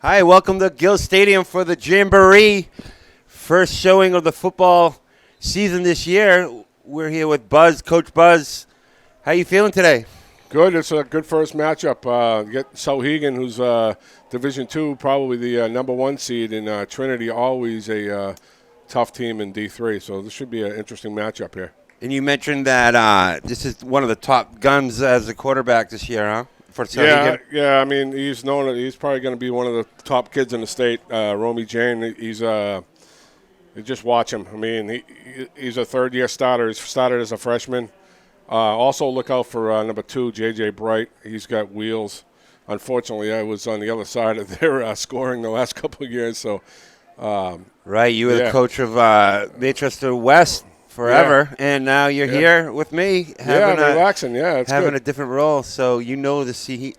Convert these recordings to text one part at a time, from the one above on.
Hi, welcome to Gill Stadium for the Jamboree. First showing of the football season this year. We're here with Buzz, Coach Buzz. How you feeling today? Good. It's a good first matchup. Get Souhegan, who's Division II, probably the number one seed, and Trinity, always a tough team in D3. So this should be an interesting matchup here. And you mentioned that this is one of the top guns as a quarterback this year, huh? For Souhegan? Yeah. I mean, he's known. He's probably going to be one of the top kids in the state. Romy Jane. He's you just watch him. I mean, he's a third-year starter. He started as a freshman. Also, look out for number 2, J.J. Bright. He's got wheels. Unfortunately, I was on the other side of their scoring the last couple of years. So, right, you were the coach of Manchester West forever, and now you're here with me, relaxing. It's having good. a different role. So you know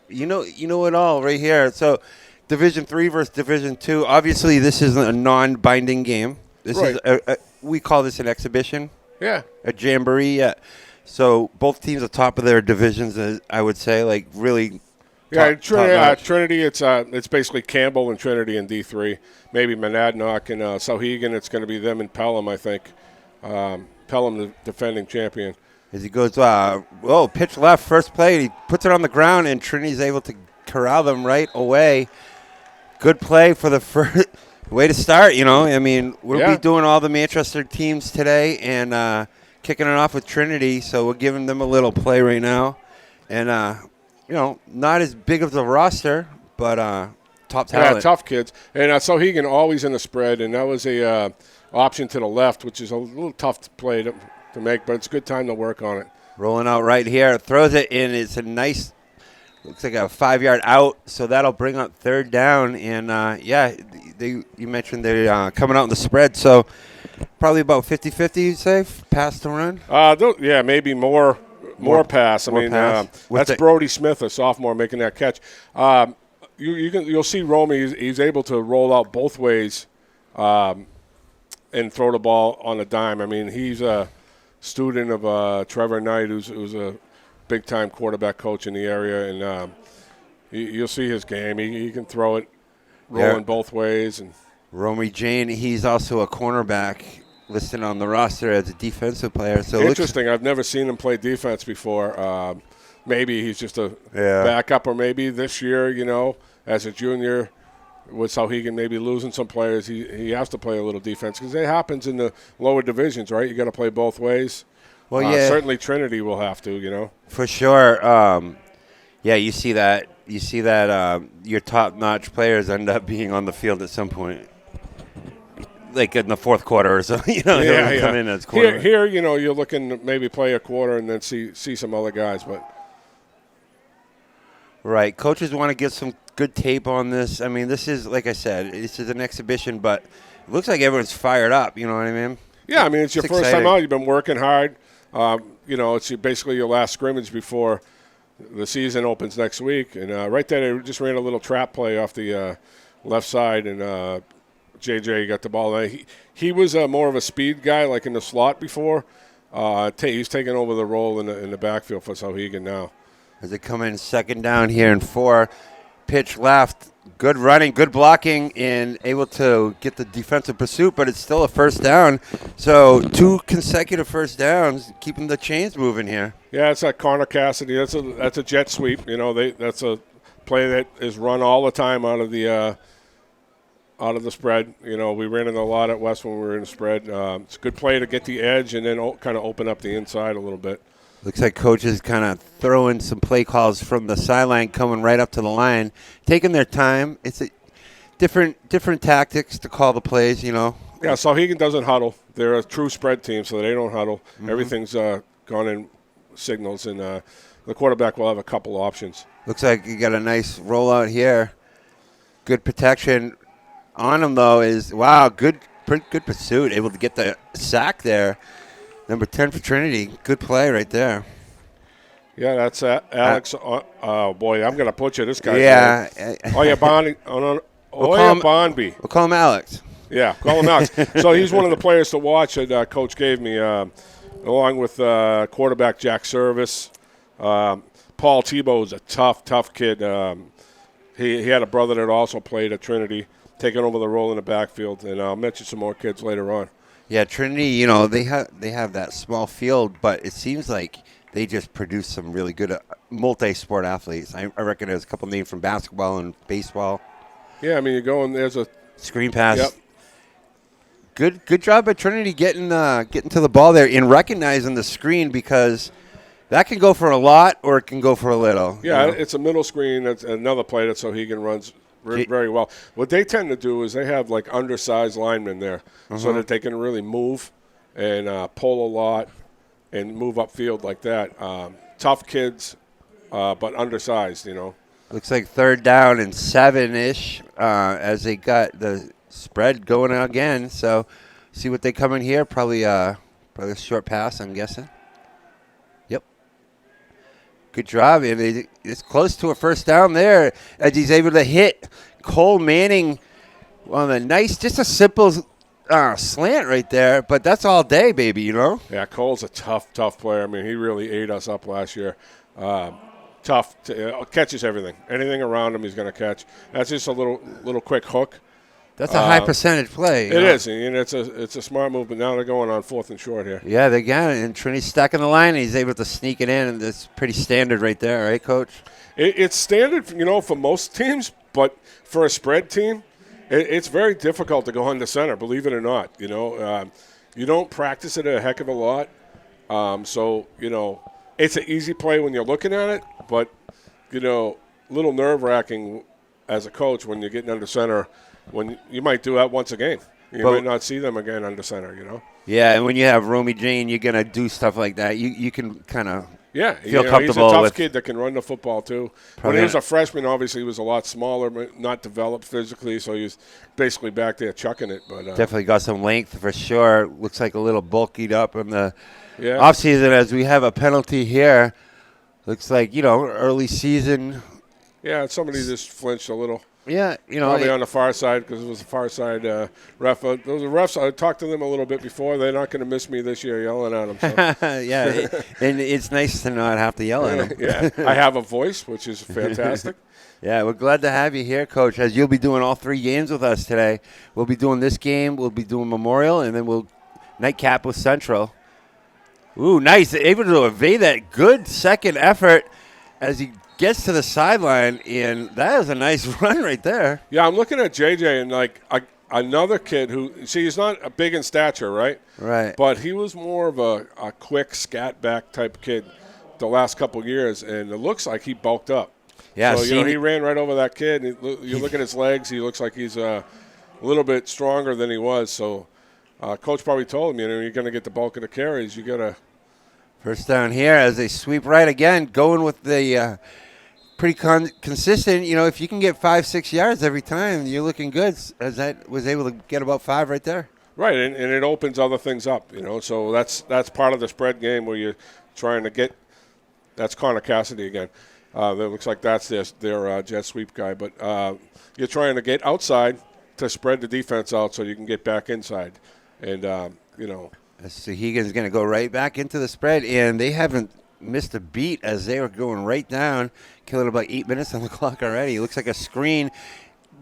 you know it all right here. So, Division III versus Division II. Obviously, this is a non-binding game. This is we call this an exhibition. Yeah, a jamboree. Yeah. So both teams are top of their divisions, I would say, like really. Trinity. It's basically Campbell and Trinity in D3. Maybe Monadnock and Souhegan. It's going to be them and Pelham, I think. Pelham, the defending champion. As he goes, pitch left, first play. He puts it on the ground, and Trinity's able to corral them right away. Good play for the first way to start. I mean, we'll be doing all the Manchester teams today, and kicking it off with Trinity. So we're giving them a little play right now, and not as big of the roster, but top talent. Yeah, tough kids. And Souhegan always in the spread, and that was a option to the left, which is a little tough to play to make, but it's a good time to work on it. Rolling out right here, throws it in. It's a nice, looks like a 5-yard out, so that'll bring up third down. And, you mentioned they're coming out in the spread, so probably about 50-50, you'd say, pass to run? Maybe more pass. That's Brody Smith, a sophomore, making that catch. You'll see Romy. He's able to roll out both ways and throw the ball on a dime. I mean, he's a student of Trevor Knight, who's a big-time quarterback coach in the area, and you'll see his game. He can throw it rolling both ways. And Romy Jane, he's also a cornerback listed on the roster as a defensive player. So interesting. I've never seen him play defense before. Maybe he's just a backup, or maybe this year, as a junior, with Souhegan maybe losing some players, he has to play a little defense because it happens in the lower divisions, right? You got to play both ways. Well, certainly Trinity will have to, For sure. You see that. You see that your top-notch players end up being on the field at some point, like in the fourth quarter or so. Come in as quarter. Here, you're looking to maybe play a quarter and then see some other guys, but. Right. Coaches want to get some good tape on this. I mean, this is, like I said, this is an exhibition, but it looks like everyone's fired up. You know what I mean? Yeah, I mean, it's your first time out. You've been working hard. It's basically your last scrimmage before the season opens next week. And right there, they just ran a little trap play off the left side, and JJ got the ball. He was more of a speed guy, like in the slot before. He's taking over the role in the backfield for Souhegan now. As they come in second down here and 4, pitch left, good running, good blocking, and able to get the defensive pursuit, but it's still a first down. So 2 consecutive first downs, keeping the chains moving here. Yeah, it's that Connor Cassidy. That's a jet sweep. That's a play that is run all the time out of the spread. We ran it a lot at West when we were in the spread. It's a good play to get the edge and then kind of open up the inside a little bit. Looks like coaches kind of throwing some play calls from the sideline, coming right up to the line, taking their time. It's a different tactics to call the plays, Yeah, Souhegan doesn't huddle. They're a true spread team, so they don't huddle. Mm-hmm. Everything's gone in signals, and the quarterback will have a couple options. Looks like you got a nice rollout here. Good protection on him, though, good pursuit. Able to get the sack there. Number 10 for Trinity. Good play right there. Yeah, that's Alex. Oh, boy, I'm going to put you this guy. Yeah. Bonby. We'll call him Alex. Yeah, call him Alex. So he's one of the players to watch that Coach gave me, along with quarterback Jack Service. Paul Tebow is a tough kid. he had a brother that also played at Trinity, taking over the role in the backfield, and I'll mention some more kids later on. Yeah, Trinity, they have that small field, but it seems like they just produce some really good multi-sport athletes. I reckon there's a couple names from basketball and baseball. Yeah, I mean, you go and there's a screen pass. Yep. Good job at Trinity getting to the ball there and recognizing the screen, because that can go for a lot or it can go for a little. Yeah, it's a middle screen. That's another play that Souhegan runs very well. What they tend to do is they have like undersized linemen there so that they can really move and pull a lot and move upfield like that. Tough kids, but undersized, Looks like 3rd down and 7-ish as they got the spread going again. So see what they come in here. Probably a short pass, I'm guessing. Yep. Good job. It's close to a 1st down there as he's able to hit Cole Manning on a nice, just a simple slant right there. But that's all day, baby, Yeah, Cole's a tough player. I mean, he really ate us up last year. Tough. Catches everything. Anything around him he's going to catch. That's just a little quick hook. That's a high percentage play. It is, and it's a smart move, but now they're going on 4th and short here. Yeah, they got it, and Trinity's stacking the line, and he's able to sneak it in, and that's pretty standard right there, right, Coach? It's standard, for most teams, but for a spread team, it's very difficult to go under center, believe it or not. You don't practice it a heck of a lot, so it's an easy play when you're looking at it, but little nerve-wracking as a coach when you're getting under center. When you might do that once a game. You might not see them again under center, Yeah, and when you have Romy Jane, you're going to do stuff like that. You can kind of feel comfortable. He's a tough kid that can run the football, too. When he was a freshman, obviously, he was a lot smaller, but not developed physically, so he was basically back there chucking it. But definitely got some length for sure. Looks like a little bulkied up in the offseason as we have a penalty here. Looks like, early season. Yeah, somebody just flinched a little. Yeah, probably on the far side because it was a far side ref. Those are refs. I talked to them a little bit before. They're not going to miss me this year yelling at them. So. Yeah, and it's nice to not have to yell at them. Yeah, I have a voice, which is fantastic. Yeah, we're glad to have you here, Coach, as you'll be doing all 3 games with us today. We'll be doing this game, we'll be doing Memorial, and then we'll nightcap with Central. Ooh, nice. Able to evade that good second effort as he gets to the sideline, and that is a nice run right there. Yeah, I'm looking at JJ, and another kid who, he's not big in stature, right? Right. But he was more of a quick scat back type kid the last couple years, and it looks like he bulked up. Yeah, so he ran right over that kid. And you look at his legs; he looks like he's a little bit stronger than he was. So, coach probably told him, you're going to get the bulk of the carries. You got to. First down here as they sweep right again, going with the pretty consistent. If you can get 5-6 yards every time, you're looking good. As that was able to get about 5 right there. Right, and it opens other things up. So that's part of the spread game where you're trying to get. That's Connor Cassidy again. That looks like that's their jet sweep guy, but you're trying to get outside to spread the defense out so you can get back inside, and Souhegan's going to go right back into the spread, and they haven't missed a beat as they were going right down, killing about 8 minutes on the clock already. It looks like a screen,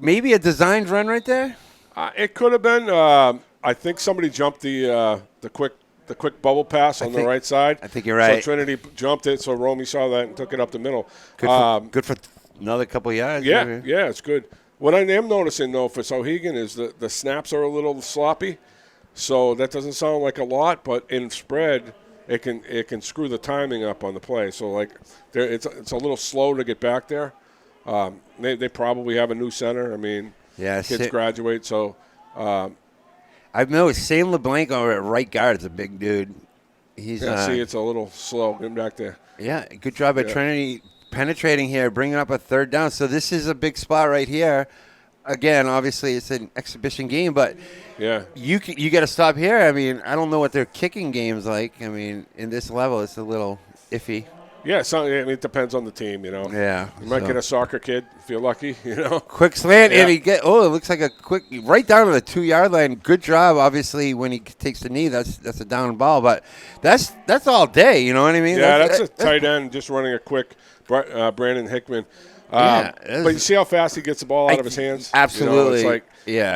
maybe a designed run right there. It could have been. I think somebody jumped the quick bubble pass on the right side. I think you're right. So Trinity jumped it, so Romy saw that and took it up the middle. Good for another couple yards. Yeah, it's good. What I am noticing, though, for Souhegan is the snaps are a little sloppy. So that doesn't sound like a lot, but in spread, it can screw the timing up on the play. So it's a little slow to get back there. They probably have a new center. I mean, kids graduate. So I've noticed Sam LeBlanc over at right guard is a big dude. He's it's a little slow getting back there. Yeah, good job at Trinity penetrating here, bringing up a 3rd down. So this is a big spot right here. Again, obviously it's an exhibition game, but you got to stop here. I mean, I don't know what their kicking game's like. I mean, in this level, it's a little iffy. Yeah, it depends on the team, Yeah. You might get a soccer kid if you're lucky, Quick slant, and it looks like a quick, right down to the 2-yard line. Good job, obviously, when he takes the knee. That's a down ball, but that's all day, you know what I mean? Yeah, that's a tight end just running a quick Brandon Hickman. But you see how fast he gets the ball out of his hands? Absolutely. You know,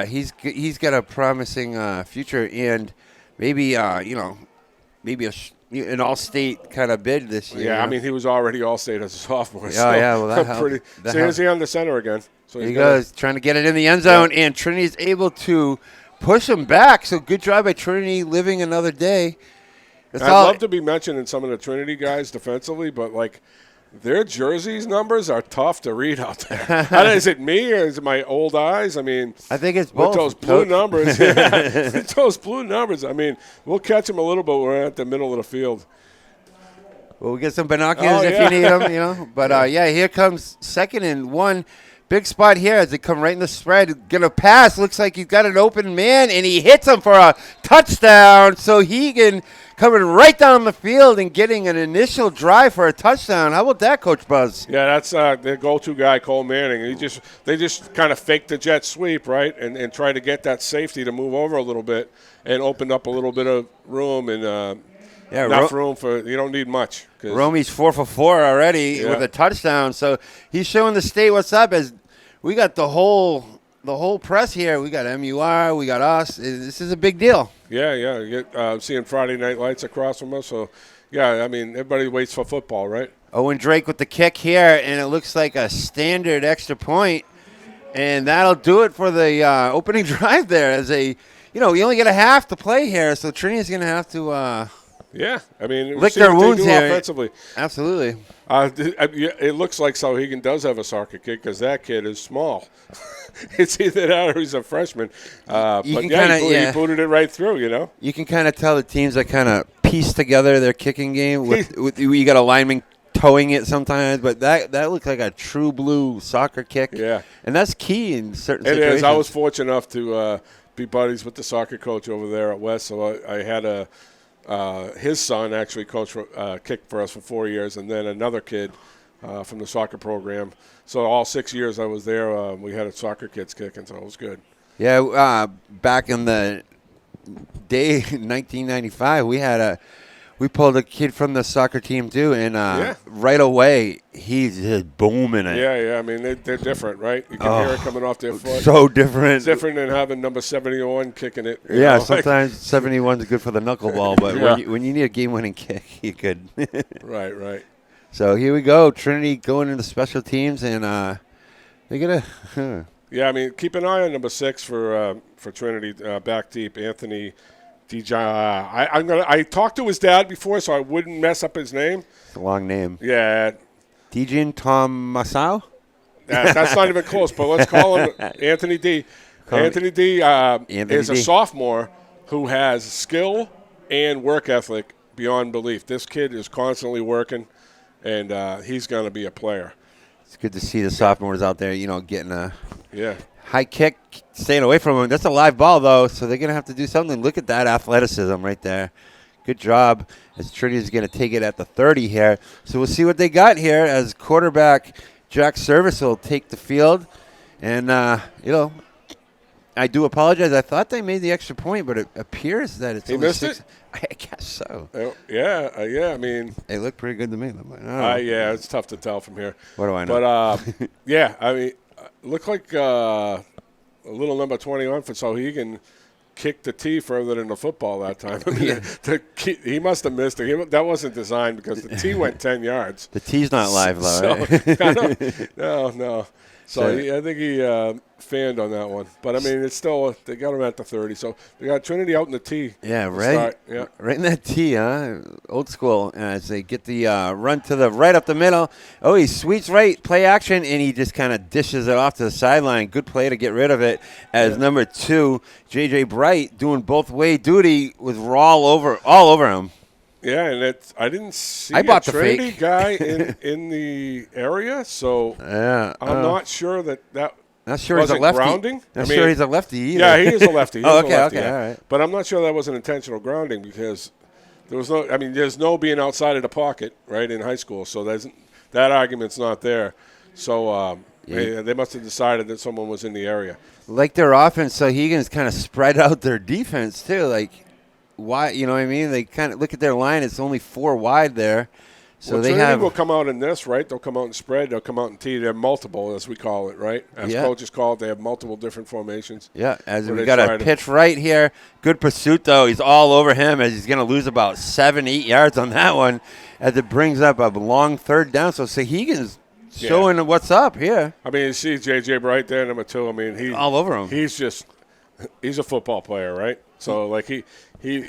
it's like, he's got a promising future, and maybe maybe an all-state kind of bid this year. Yeah, I mean, he was already all-state as a sophomore. Well, that helped. So here's he on the center again. So he goes, trying to get it in the end zone, and Trinity's able to push him back. So good job by Trinity, living another day. I'd love to be mentioned in some of the Trinity guys defensively, but, like, their jerseys numbers are tough to read out there. Is it me or is it my old eyes? I mean, I think it's both. With those blue numbers. With those blue numbers. I mean, we'll catch them a little bit when we're at the middle of the field. Well, we'll get some binoculars if you need them, But, here comes 2nd and 1. Big spot here as they come right in the spread. Going to pass. Looks like he's got an open man, and he hits him for a touchdown. Souhegan coming right down the field and getting an initial drive for a touchdown. How about that, Coach Buzz? Yeah, that's their go-to guy, Cole Manning. They just kind of faked the jet sweep, right, and try to get that safety to move over a little bit and opened up a little bit of room and enough room for you don't need much. Romy's 4 for 4 already with a touchdown, so he's showing the state what's up. As we got the whole press here. We got MUR, we got us. This is a big deal. Yeah. You get, seeing Friday Night Lights across from us. So, yeah, I mean, everybody waits for football, right? Owen Drake with the kick here, and it looks like a standard extra point, and that'll do it for the opening drive there. As you only get a half to play here, so Trinity's going to have to I mean, lick their wounds here offensively. Absolutely. It looks like Souhegan does have a soccer kid because that kid is small. It's either that or he's a freshman. He booted it right through, You can kind of tell the teams that kind of piece together their kicking game. With you got a lineman towing it sometimes, but that looked like a true blue soccer kick. Yeah. And that's key in certain situations. It is. I was fortunate enough to be buddies with the soccer coach over there at West, so I had his son actually kicked for us for 4 years, and then another kid from the soccer program. So all 6 years I was there, we had a soccer kids kicking, so it was good. Yeah, back in the day, 1995, we pulled a kid from the soccer team too, and right away he's just booming it. Yeah. I mean, they're different, right? You can hear it coming off their foot. So different. It's different than having number 71 kicking it. Sometimes 71 is good for the knuckleball, but when you need a game-winning kick, you could. Right. So here we go, Trinity going into special teams, and they're gonna. Yeah, I mean, keep an eye on number 6 for Trinity, back deep, Anthony. I talked to his dad before, so I wouldn't mess up his name. It's a long name. Yeah. Dijan Tomasau? That's not even close, but let's call him Anthony D. Anthony D is a sophomore who has skill and work ethic beyond belief. This kid is constantly working, and he's going to be a player. It's good to see the sophomores out there, getting a high kick, staying away from him. That's a live ball, though, so they're going to have to do something. Look at that athleticism right there. Good job, as Trinity is going to take it at the 30 here. So we'll see what they got here as quarterback Jack Service will take the field. And, I do apologize. I thought they made the extra point, but it appears that it's only 6. I guess so. Yeah. I mean, it looked pretty good to me. It's tough to tell from here. What do I know? But, I mean, looked like a little number 21 for Souhegan kicked the tee further than the football that time. I mean, he must have missed it. That wasn't designed because the tee went 10 yards. The tee's not live, though, right? No. So I think he fanned on that one. But, I mean, it's still – they got him at the 30. So they got Trinity out in the tee. Yeah, right. Yeah. Right in that tee, huh? Old school. As they get the run to the right up the middle. Oh, he sweeps right, play action, and he just kind of dishes it off to the sideline. Good play to get rid of it. As number 2, J.J. Bright, doing both-way duty, was all over him. Yeah, and I didn't see a Trinity guy in the area, so I'm not sure that not sure he's a lefty. Grounding. Not sure he's a lefty either. Yeah, he is a lefty. Okay, all right. But I'm not sure that was an intentional grounding because there's no being outside of the pocket, right, in high school, so that argument's not there. So they must have decided that someone was in the area. Like their offense, Souhegan's kind of spread out their defense too, like. Why, you know what I mean? They kind of look at their line. It's only 4 wide there. So Trinity will come out in this, right? They'll come out and spread. They'll come out and tee. They're multiple, as we call it, right? As coaches call it, they have multiple different formations. Yeah, as we got a pitch right here. Good pursuit, though. He's all over him as he's going to lose about 7-8 yards on that one as it brings up a long third down. So Souhegan's showing what's up here. I mean, you see J.J. Bright there, number 2. I mean, he's all over him. He's a football player, right? So, like, he's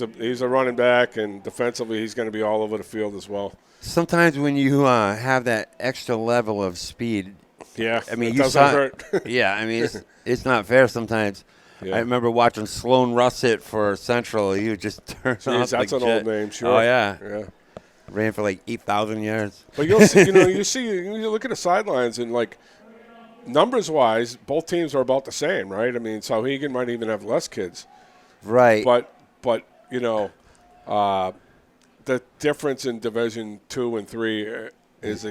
a running back, and defensively he's going to be all over the field as well. Sometimes when you have that extra level of speed, I mean, it doesn't hurt. I mean, it's not fair sometimes. Yeah. I remember watching Sloan Russett for Central. You just turn off. That's an old name, sure. Oh yeah. Ran for like 8,000 yards. But you'll see, you look at the sidelines and like numbers-wise, both teams are about the same, right? I mean, Souhegan might even have less kids. Right. But the difference in Division 2 and 3 is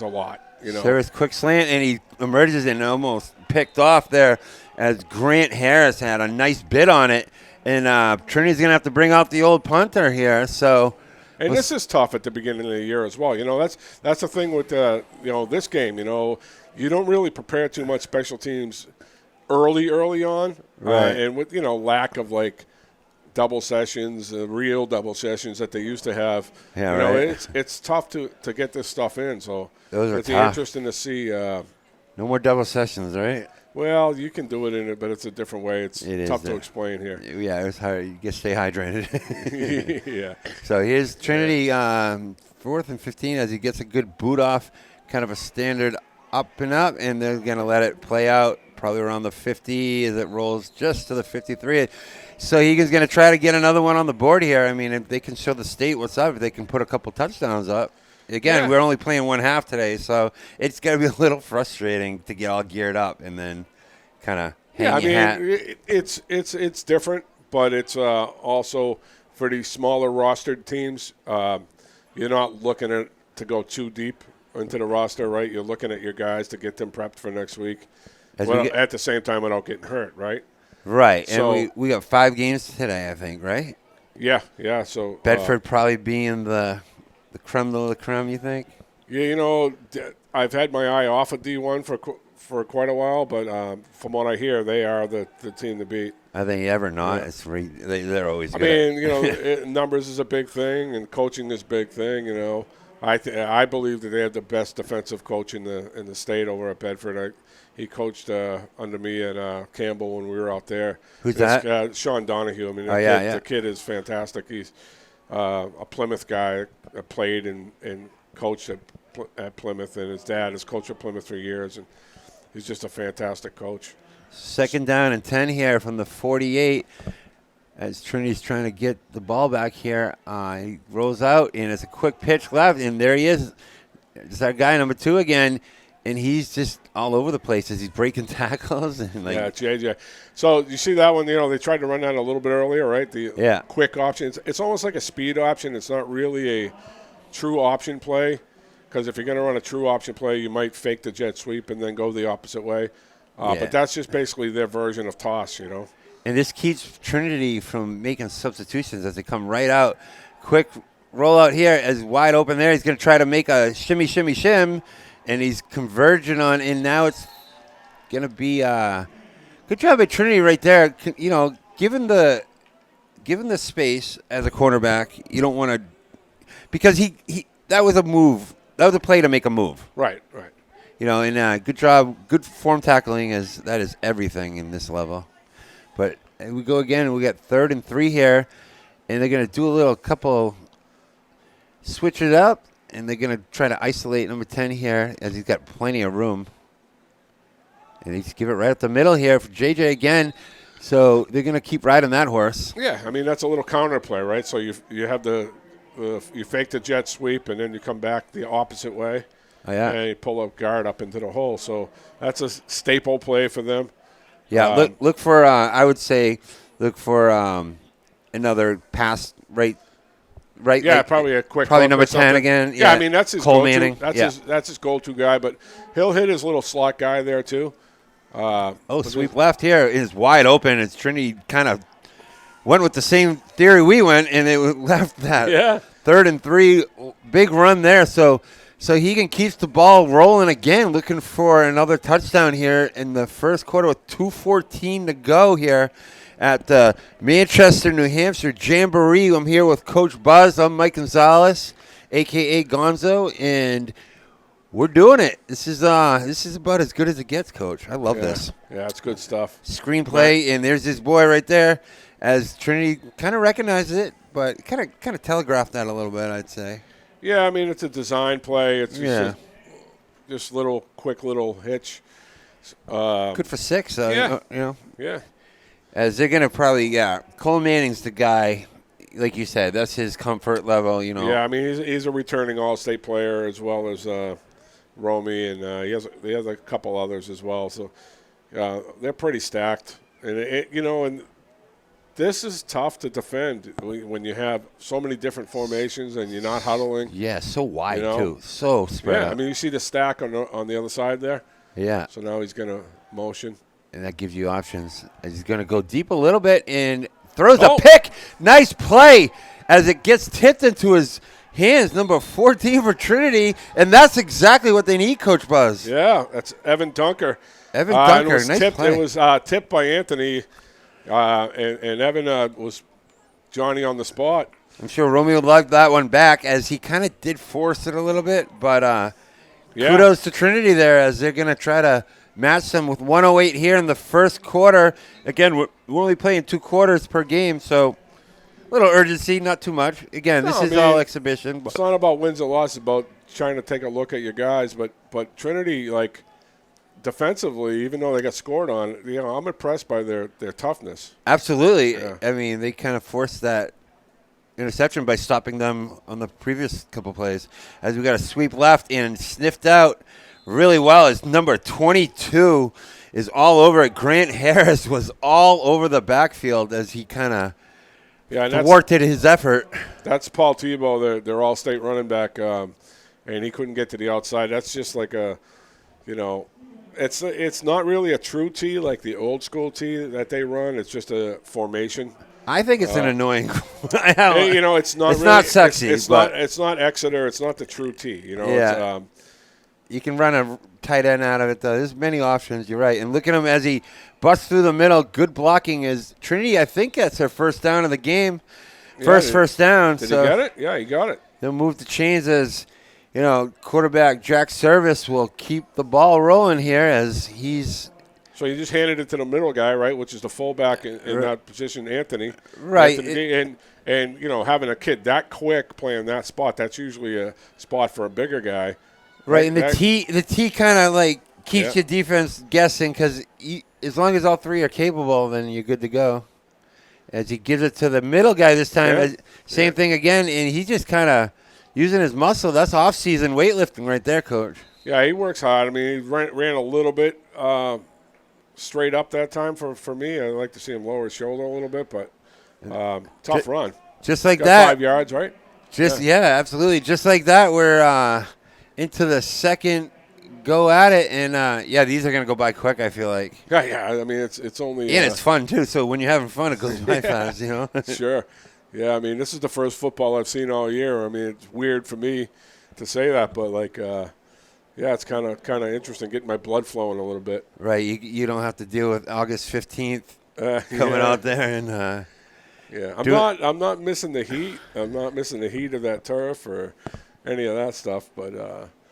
a lot. There is quick slant, and he emerges and almost picked off there as Grant Harris had a nice bit on it. And Trinity's going to have to bring out the old punter here. So, and this is tough at the beginning of the year as well. That's the thing with this game. You don't really prepare too much special teams early on, right? And with lack of like double sessions, real double sessions that they used to have. Yeah, right. It's tough to get this stuff in. So it's interesting to see. No more double sessions, right? Well, you can do it in it, but it's a different way. It's tough to explain here. Yeah, it's hard. You get stay hydrated. Yeah. So here's Trinity 4th and 15 as he gets a good boot off, kind of a standard up and up, and they're going to let it play out probably around the 50 as it rolls just to the 53. So Hegan's going to try to get another one on the board here. I mean, if they can show the state what's up, if they can put a couple touchdowns up. Again, we're only playing one half today, so it's going to be a little frustrating to get all geared up and then kind of hang your hat. It's different, but it's also for these smaller rostered teams, you're not looking to go too deep into the roster, right? You're looking at your guys to get them prepped for next week. At the same time without getting hurt, right? Right, so, and we got 5 games today, I think, right? Yeah. So Bedford probably being the creme de la creme, you think? Yeah, I've had my eye off of D1 for quite a while, but from what I hear, they are the team to beat. Are they ever not? Yeah. They're always good. I mean, numbers is a big thing, and coaching is a big thing. I believe that they have the best defensive coach in the state over at Bedford. He coached under me at Campbell when we were out there. Who's that? Sean Donahue. I mean, the kid is fantastic. He's a Plymouth guy, played and coached at Plymouth, and his dad has coached at Plymouth for years, and he's just a fantastic coach. 2nd down and 10 here from the 48 as Trinity's trying to get the ball back here. He rolls out, and it's a quick pitch left, and there he is. It's our guy, number 2 again, and he's just all over the place as he's breaking tackles. And JJ. So you see that one, they tried to run that a little bit earlier, right? The quick option. It's almost like a speed option. It's not really a true option play because if you're going to run a true option play, you might fake the jet sweep and then go the opposite way. But that's just basically their version of toss, And this keeps Trinity from making substitutions as they come right out. Quick roll out here as wide open there. He's going to try to make a shimmy, shimmy, shim, and he's converging on, and now it's going to be good job at Trinity right there. Given the space as a cornerback, you don't want to – because he that was a move. That was a play to make a move. Right. And good job, good form tackling that is everything in this level. But we go again, and we got 3rd and 3 here, and they're going to do a couple switch it up, and they're going to try to isolate number 10 here as he's got plenty of room. And they just give it right up the middle here for JJ again. So they're going to keep riding that horse. Yeah, I mean, that's a little counter play, right? So you have you fake the jet sweep, and then you come back the opposite way. Oh, yeah. And you pull up guard up into the hole. So that's a staple play for them. Yeah, look for I would say look for another pass right. Yeah, probably a quick. Probably number 10 again. Yeah, I mean that's his Cole go-to. Manning. That's his go-to guy, but he'll hit his little slot guy there too. Sweep left here is wide open. It's Trinity kind of went with the same theory we went, and it left that. Yeah. 3rd and 3, big run there. So Souhegan keeps the ball rolling again, looking for another touchdown here in the first quarter with 2:14 to go here at Manchester, New Hampshire Jamboree. I'm here with Coach Buzz. I'm Mike Gonzalez, a.k.a. Gonzo, and we're doing it. This is about as good as it gets, Coach. I love this. Yeah, it's good stuff. Screenplay, and there's this boy right there, as Trinity kind of recognizes it, but kind of telegraphed that a little bit, I'd say. Yeah, I mean, it's a design play. It's just quick little hitch. Good for 6, though. Yeah. You know? Yeah. As they're going to probably, Cole Manning's the guy, like you said. That's his comfort level, you know. Yeah, I mean, he's a returning All-State player as well as Romy, and he has a couple others as well. So they're pretty stacked. And, and this is tough to defend when you have so many different formations and you're not huddling. Yeah, so wide, too. So spread out. I mean, you see the stack on the other side there? Yeah. So now he's going to motion. And that gives you options. He's going to go deep a little bit and throws a pick. Nice play as it gets tipped into his hands, number 14 for Trinity. And that's exactly what they need, Coach Buzz. Yeah, that's Evan Dunker. Nice play. It was tipped by Anthony, and Evan was Johnny on the spot. I'm sure Romeo loved that one back as he kind of did force it a little bit. But kudos to Trinity there as they're going to try to match them with 108 here in the first quarter. Again, we're only playing 2 quarters per game, so a little urgency, not too much. Again, this is all exhibition. It's not about wins or losses, about trying to take a look at your guys. But Trinity, like, defensively, even though they got scored on, I'm impressed by their toughness. Absolutely. Yeah. I mean, they kind of forced that interception by stopping them on the previous couple plays. As we got a sweep left and sniffed out really well as number 22 is all over it. Grant Harris was all over the backfield as he kind of thwarted his effort. That's Paul Tebow, their all-state running back, and he couldn't get to the outside. That's just like it's not really a true tee like the old school tee that they run. It's just a formation. I think it's an annoying. It's not. It's really, not sexy. It's not Exeter. It's not the true tee. Yeah. You can run a tight end out of it, though. There's many options. You're right. And look at him as he busts through the middle. Good blocking as Trinity, I think that's their first down of the game. First down. Did he get it? Yeah, he got it. They'll move the chains as, quarterback Jack Service will keep the ball rolling here as he's. So you just handed it to the middle guy, right, which is the fullback in that position, Anthony. Right. And having a kid that quick playing that spot, that's usually a spot for a bigger guy. Right, and the T kind of keeps your defense guessing because as long as all three are capable, then you're good to go. As he gives it to the middle guy this time, same thing again, and he's just kind of using his muscle. That's off-season weightlifting right there, Coach. Yeah, he works hard. I mean, he ran a little bit straight up that time for me. I'd like to see him lower his shoulder a little bit, but tough run. Just like got that. 5 yards, right? Absolutely. Just like that, we're into the second go at it, and these are going to go by quick, I feel like. Yeah. I mean, it's only and it's fun too. So when you're having fun, it goes by fast, Sure. Yeah, I mean, this is the first football I've seen all year. I mean, it's weird for me to say that, but it's kind of interesting, getting my blood flowing a little bit. Right. You don't have to deal with August 15th coming out there and. I'm not missing the heat. I'm not missing the heat of that turf or any of that stuff, but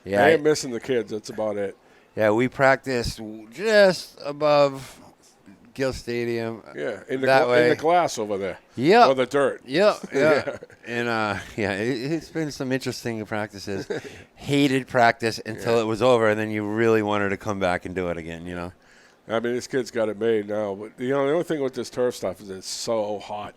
I am missing the kids. That's about it. Yeah, we practiced just above Gill Stadium. Yeah, in the glass over there. Yeah. Or the dirt. Yeah. And, it's been some interesting practices. Hated practice until it was over, and then you really wanted to come back and do it again, I mean, this kid's got it made now. But, the only thing with this turf stuff is it's so hot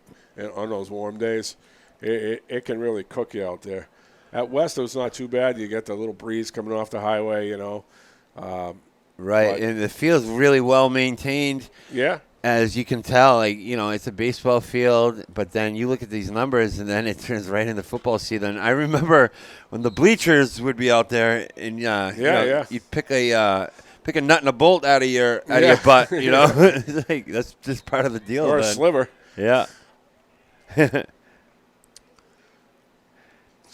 on those warm days. It can really cook you out there. At West, it was not too bad. You get the little breeze coming off the highway, Right, and the field's really well maintained. Yeah. As you can tell, it's a baseball field, but then you look at these numbers, and then it turns right into football season. I remember when the bleachers would be out there, and you'd pick a nut and a bolt out of your butt. It's that's just part of the deal. Or a sliver. Yeah.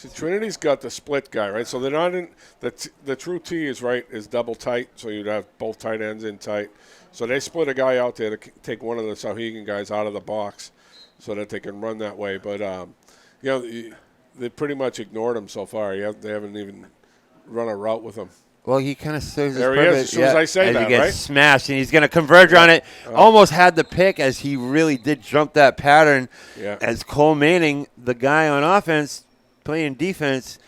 See, Trinity's got the split guy, right? So they're not in the true T is double tight, so you'd have both tight ends in tight. So they split a guy out there to take one of the Souhegan guys out of the box, so that they can run that way. But they pretty much ignored him so far. They haven't even run a route with him. Well, he kind of serves his there purpose. He is, as soon as I say as that, he gets right? smashed, and he's going to converge on it. Almost had the pick as he really did jump that pattern. Yeah. As Cole Manning, the guy on offense, playing defense,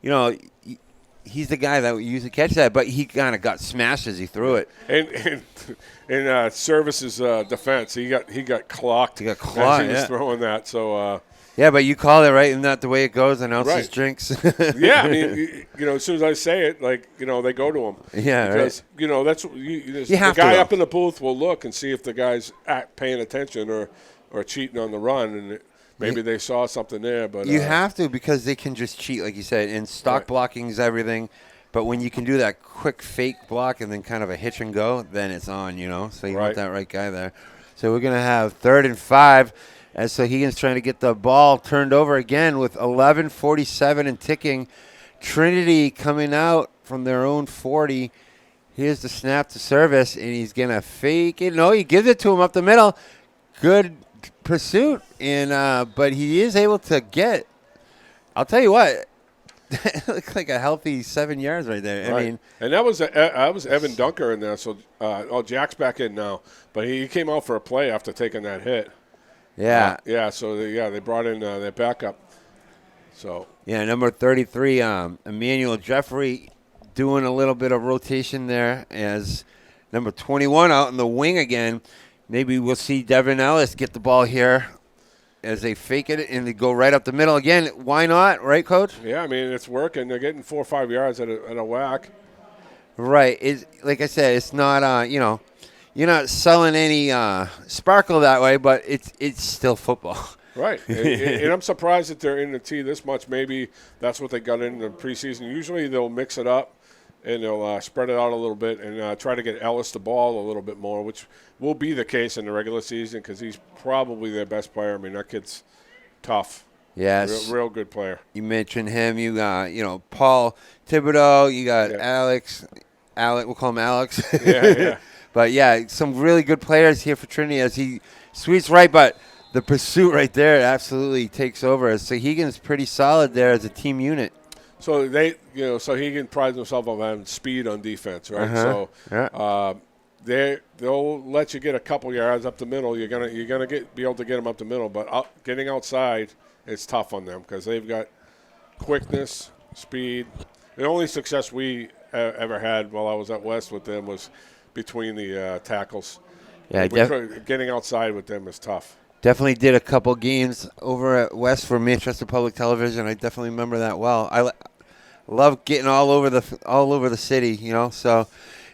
he's the guy that would usually catch that, but he kind of got smashed as he threw it. And in Service's defense, he got clocked. He got clocked. As he was throwing that. So. Yeah, but you call it right, isn't that the way it goes? Announces drinks. Yeah, I mean, as soon as I say it, they go to him. Yeah, because, right. That's the guy up in the booth will look and see if the guy's paying attention or cheating on the run, and maybe they saw something there. But you have to, because they can just cheat, like you said. And stock blocking is everything, but when you can do that quick fake block and then kind of a hitch and go, then it's on. So you want that right guy there. So we're gonna have 3rd and 5. As Souhegan's trying to get the ball turned over again with 11:47 and ticking. Trinity coming out from their own 40. Here's the snap to Service, and he's going to fake it. No, he gives it to him up the middle. Good pursuit, but he is able to get. I'll tell you what. It looked like a healthy 7 yards right there. Right. I mean, and that was Evan Dunker in there. So, Jack's back in now, but he came out for a play after taking that hit. Yeah. So they brought in their backup. So. Yeah, number 33, Emmanuel Jeffrey, doing a little bit of rotation there as number 21 out in the wing again. Maybe we'll see Devin Ellis get the ball here as they fake it and they go right up the middle again. Why not, right, Coach? Yeah, I mean, it's working. They're getting 4 or 5 yards at a whack. Right. Like I said, it's not, you're not selling any sparkle that way, but it's still football. Right. and I'm surprised that they're in the T this much. Maybe that's what they got in the preseason. Usually they'll mix it up and they'll spread it out a little bit and try to get Ellis the ball a little bit more, which will be the case in the regular season because he's probably their best player. I mean, that kid's tough. Yes. Real good player. You mentioned him. You got, Paul Thibodeau. You got Alex. We'll call him Alex. Yeah. But, yeah, some really good players here for Trinity as he sweeps right. But the pursuit right there absolutely takes over. Souhegan's pretty solid there as a team unit. So Souhegan prides himself on having speed on defense, right? Uh-huh. So they'll let you get a couple yards up the middle. You're gonna be able to get them up the middle, but getting outside is tough on them because they've got quickness, speed. The only success we ever had while I was at West with them was between the tackles. Yeah, getting outside with them is tough. Definitely did a couple games over at West for Manchester Public Television. I definitely remember that well. I love getting all over the city, So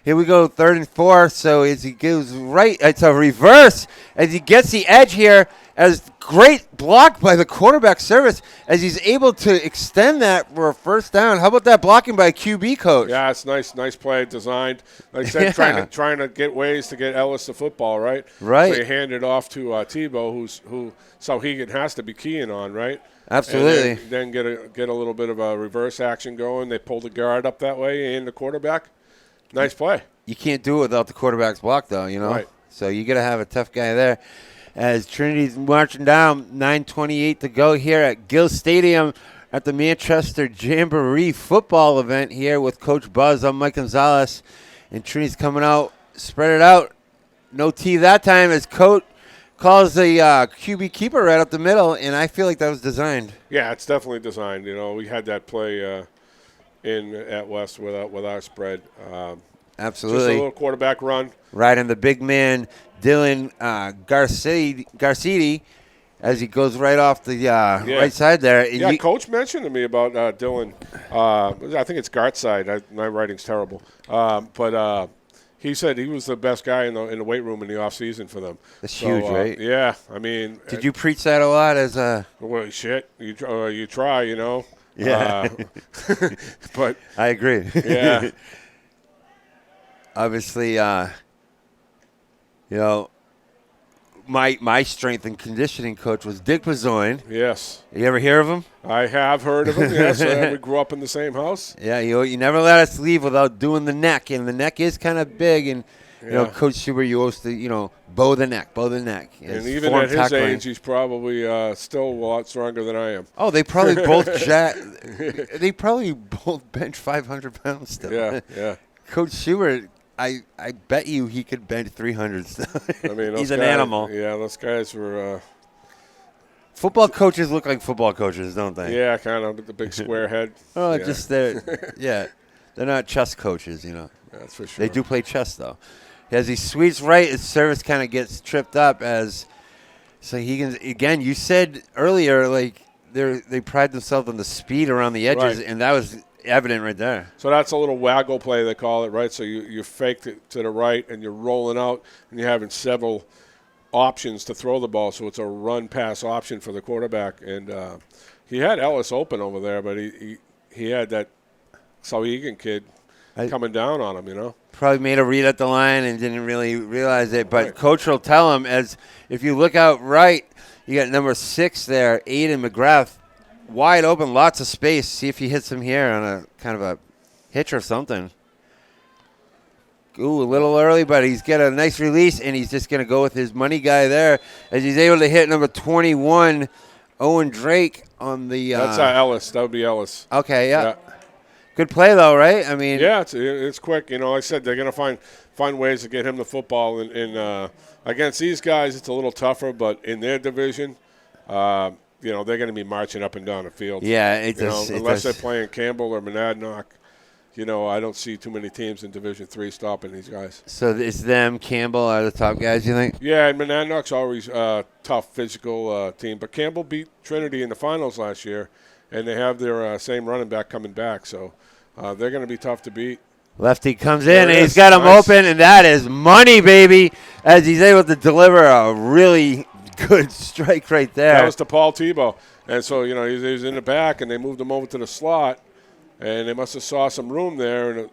here we go, 3rd and 4. So as he goes right, it's a reverse as he gets the edge here. As great block by the quarterback Service as he's able to extend that for a first down. How about that blocking by QB coach? Yeah, it's nice play designed. Like I said, trying to get ways to get Ellis the football, right? Right. So you hand it off to Tebow, who Souhegan has to be keying on, right? Absolutely. And then get a little bit of a reverse action going. They pull the guard up that way and the quarterback. Nice play. You can't do it without the quarterback's block, though, Right. So you got to have a tough guy there. As Trinity's marching down, 9:28 to go here at Gill Stadium at the Manchester Jamboree football event here with Coach Buzz. I'm Mike Gonzalez, and Trinity's coming out, spread it out. No T that time as Coach calls the QB keeper right up the middle, and I feel like that was designed. Yeah, it's definitely designed. We had that play at West with our spread. Absolutely. Just a little quarterback run. Right, and the big man, Dylan Garcetti, as he goes right off the right side there. Yeah, Coach mentioned to me about Dylan. I think it's Gartside. My writing's terrible. But he said he was the best guy in the weight room in the off season for them. That's huge, right? Yeah, I mean. Did you preach that a lot as a? Well, shit, you try, Yeah. But I agree. Yeah. Obviously, my strength and conditioning coach was Dick Pizzoin. Yes. You ever hear of him? I have heard of him, yes. We grew up in the same house. Yeah, you never let us leave without doing the neck, and the neck is kind of big, and Coach Schubert used to, bow the neck. And even at his age, he's probably still a lot stronger than I am. Oh, they probably both they probably both bench 500 pounds still. Yeah. Coach Schubert, I bet you he could bench 300 still. I mean, he's an animal. Yeah, those guys were. Football coaches look like football coaches, don't they? Yeah, kind of with the big square head. Oh, just they're not chess coaches, That's for sure. They do play chess though. As he sweeps right, his service kind of gets tripped up as Souhegan. Again, you said earlier, like they pride themselves on the speed around the edges, and that was evident right there. So that's a little waggle play, they call it, right? So you faked it to the right, and you're rolling out, and you're having several options to throw the ball, so it's a run-pass option for the quarterback. And he had Ellis open over there, but he had that Souhegan kid coming down on him, Probably made a read at the line and didn't really realize it. But Coach will tell him, as if you look out right, you got number 6 there, Aiden McGrath, wide open, lots of space. See if he hits him here on a kind of a hitch or something. Ooh, a little early, but he's got a nice release, and he's just going to go with his money guy there as he's able to hit number 21, Owen Drake, on the That's Ellis. That would be Ellis. Okay, yeah. Good play, though, right? I mean, yeah, it's quick. Like I said, they're going to find ways to get him the football. And against these guys, it's a little tougher. But in their division, they're going to be marching up and down the field. Yeah, unless they're playing Campbell or Monadnock. I don't see too many teams in Division III stopping these guys. So it's them, Campbell, are the top guys, you think? Yeah, and Monadnock's always a tough physical team. But Campbell beat Trinity in the finals last year, and they have their same running back coming back. So they're going to be tough to beat. Lefty comes in, and he's got him open, and that is money, baby, as he's able to deliver a really good strike right there. That was to Paul Tebow. And so, he's in the back, and they moved him over to the slot, and they must have saw some room there. And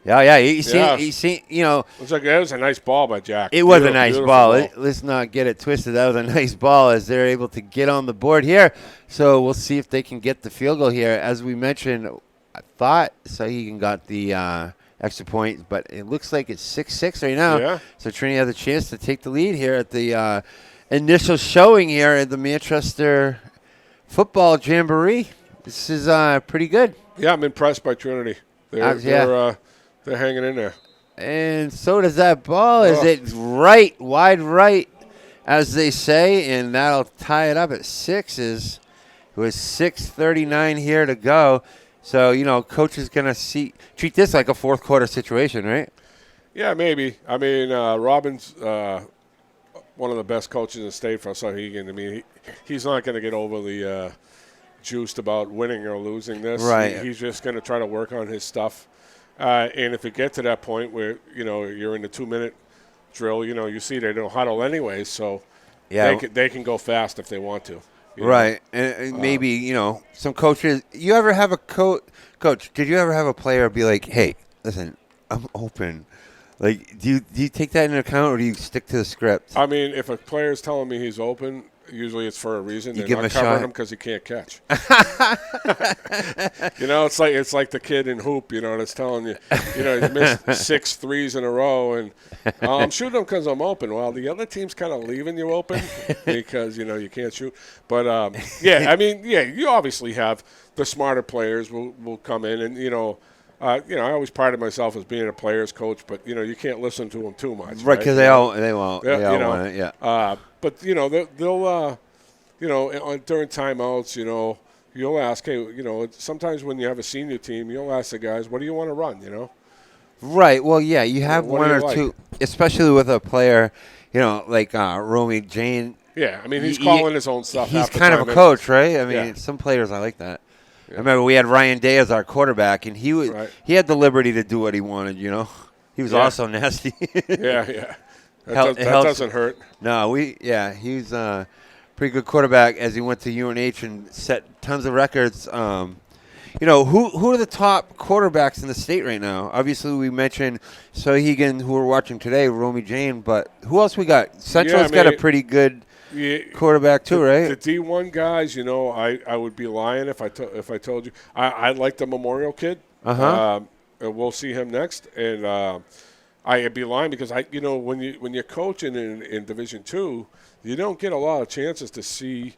he seen, looks like that was a nice ball by Jack. It was a nice ball. Let's not get it twisted. That was a nice ball as they're able to get on the board here. So we'll see if they can get the field goal here. As we mentioned, I thought Souhegan got the extra point, but it looks like it's 6-6 right now. Yeah. So Trinity has a chance to take the lead here at the initial showing here at the Manchester Football Jamboree. This is pretty good. Yeah, I'm impressed by Trinity. They're hanging in there. And so does that ball. Is it right, wide right, as they say, and that'll tie it up at 6. It was 6:39 here to go. So, coach is going to treat this like a fourth quarter situation, right? Yeah, maybe. I mean, Robin's one of the best coaches in the state for Souhegan. I mean, he's not going to get overly juiced about winning or losing this. Right. He's just going to try to work on his stuff. And if it get to that point where, you're in the 2-minute drill, you see they don't huddle anyways, so they can go fast if they want to. Right. And maybe, some coaches – you ever have a coach, did you ever have a player be like, hey, listen, I'm open. Like, do you take that into account or do you stick to the script? I mean, if a player's telling me he's open – usually it's for a reason. They're not covering him because he can't catch. It's like the kid in hoop, that's telling you, he missed 6 threes in a row, and I'm shooting him because I'm open. Well, the other team's kind of leaving you open because, you can't shoot. But, you obviously have the smarter players will come in, and, I always prided myself as being a player's coach, but, you can't listen to them too much. Right, because they won't. They all want it, yeah. But, they'll during timeouts, you'll ask, hey, sometimes when you have a senior team, you'll ask the guys, what do you want to run, Right. Well, yeah, you have one or two, especially with a player, like Romy Jane. Yeah, I mean, he's calling his own stuff. He's kind of a coach, right? I mean, some players are like that. Yeah. I remember we had Ryan Day as our quarterback, and he had the liberty to do what he wanted, He was also nasty. Yeah. That doesn't hurt. No, he was a pretty good quarterback as he went to UNH and set tons of records. who are the top quarterbacks in the state right now? Obviously, we mentioned Souhegan, who we're watching today, Romy Jane, but who else we got? Central's got a pretty good quarterback too, right? The D1 guys, I would be lying if I told you. I like the Memorial kid. We'll see him next, and I'd be lying because when you're coaching in Division II, you don't get a lot of chances to see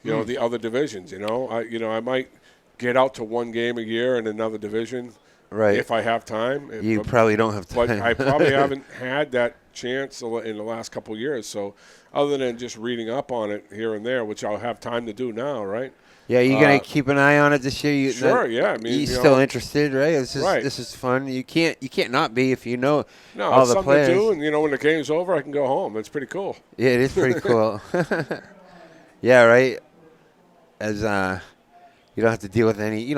the other divisions. I might get out to one game a year in another division, right? If I have time. Probably don't have time, but I probably haven't had that chance in the last couple of years. So, other than just reading up on it here and there, which I'll have time to do now, right? Yeah, you're gonna keep an eye on it this year. Sure, yeah. I mean, he's still interested, right? This is fun. You can't not be if you know all the players. To do, and when the game's over, I can go home. It's pretty cool. Yeah, it is pretty cool. Yeah, right. As you don't have to deal with any.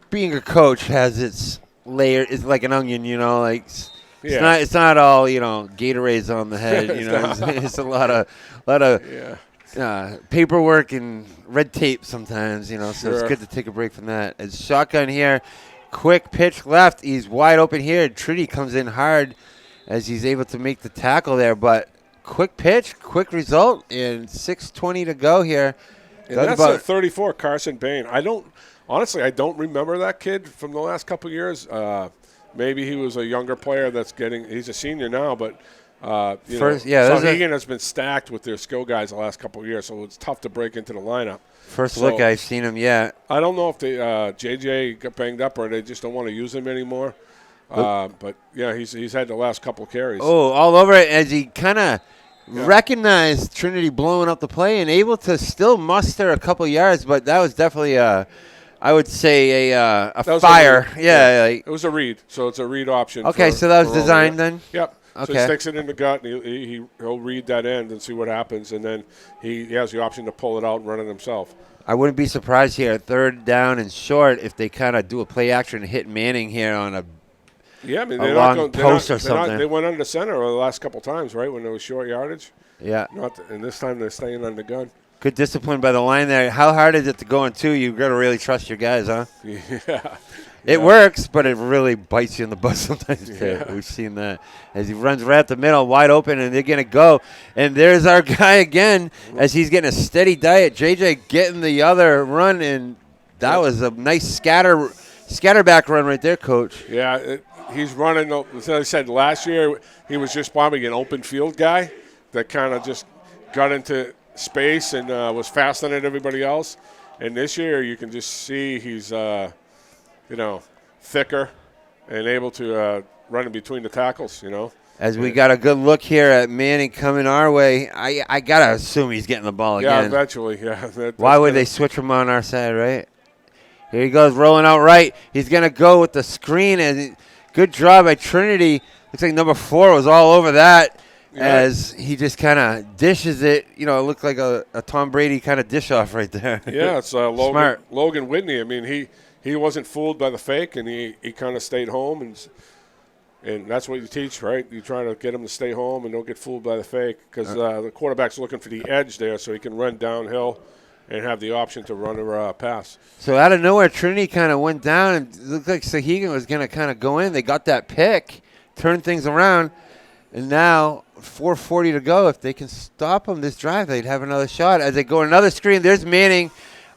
Being a coach has its layer. It's like an onion, It's not all Gatorades on the head. It's a lot of paperwork and red tape sometimes. So it's good to take a break from that. As shotgun here, quick pitch left. He's wide open here. Trinity comes in hard as he's able to make the tackle there, but quick pitch, quick result, and 6:20 to go here. And that's a 34, Carson Bain. I don't remember that kid from the last couple of years. Maybe he was a younger player he's a senior now, but Souhegan has been stacked with their skill guys the last couple of years, so it's tough to break into the lineup. First look I've seen him, yeah. I don't know if JJ got banged up or they just don't want to use him anymore. But, yeah, he's had the last couple of carries. Oh, all over it as he kind of recognized Trinity blowing up the play and able to still muster a couple yards, but that was definitely I would say a fire. It was a read, so it's a read option. Okay, so that was designed then? Yep. Okay. So he sticks it in the gut, and he'll read that end and see what happens, and then he has the option to pull it out and run it himself. I wouldn't be surprised here, 3rd down and short, if they kind of do a play action and hit Manning here on a long post or something. They went under center the last couple times, right, when there was short yardage. Yeah. And this time they're staying on the gun. Good discipline by the line there. How hard is it to go in two? You've got to really trust your guys, huh? Yeah. It works, but it really bites you in the butt sometimes, too. Yeah. We've seen that. As he runs right at the middle, wide open, and they're going to go. And there's our guy again as he's getting a steady diet. JJ getting the other run, and that was a nice scatterback run right there, Coach. Yeah, he's running. As I said, last year he was just probably an open field guy that kind of just got into space and was faster than everybody else. And this year you can just see he's thicker and able to run in between the tackles, As we got a good look here at Manning coming our way, I got to assume he's getting the ball again. Yeah, eventually, yeah. Why would they switch him on our side, right? Here he goes, rolling out right. He's going to go with the screen, and good job by Trinity. Looks like number 4 was all over that. Yeah. As he just kind of dishes it. It looked like a Tom Brady kind of dish off right there. Yeah, it's Logan Whitney. I mean, he wasn't fooled by the fake, and he kind of stayed home, and that's what you teach, right? You try to get him to stay home and don't get fooled by the fake because the quarterback's looking for the edge there so he can run downhill and have the option to run or pass. So out of nowhere, Trinity kind of went down, and it looked like Souhegan was going to kind of go in. They got that pick, turned things around, and now 4:40 to go. If they can stop them this drive, they'd have another shot. As they go another screen, there's Manning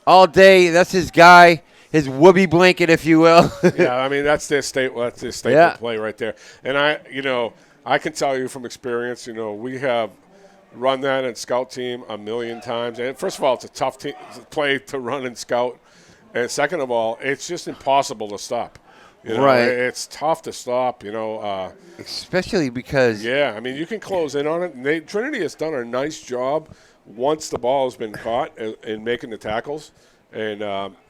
all day. That's his guy, his whoopee blanket, if you will. Yeah, I mean, that's their staple play right there. And I can tell you from experience, we have run that in scout team a million times. And first of all, it's a tough play to run in scout. And second of all, it's just impossible to stop. Right. It's tough to stop, especially because. Yeah, I mean, you can close in on it. Trinity has done a nice job once the ball has been caught in making the tackles and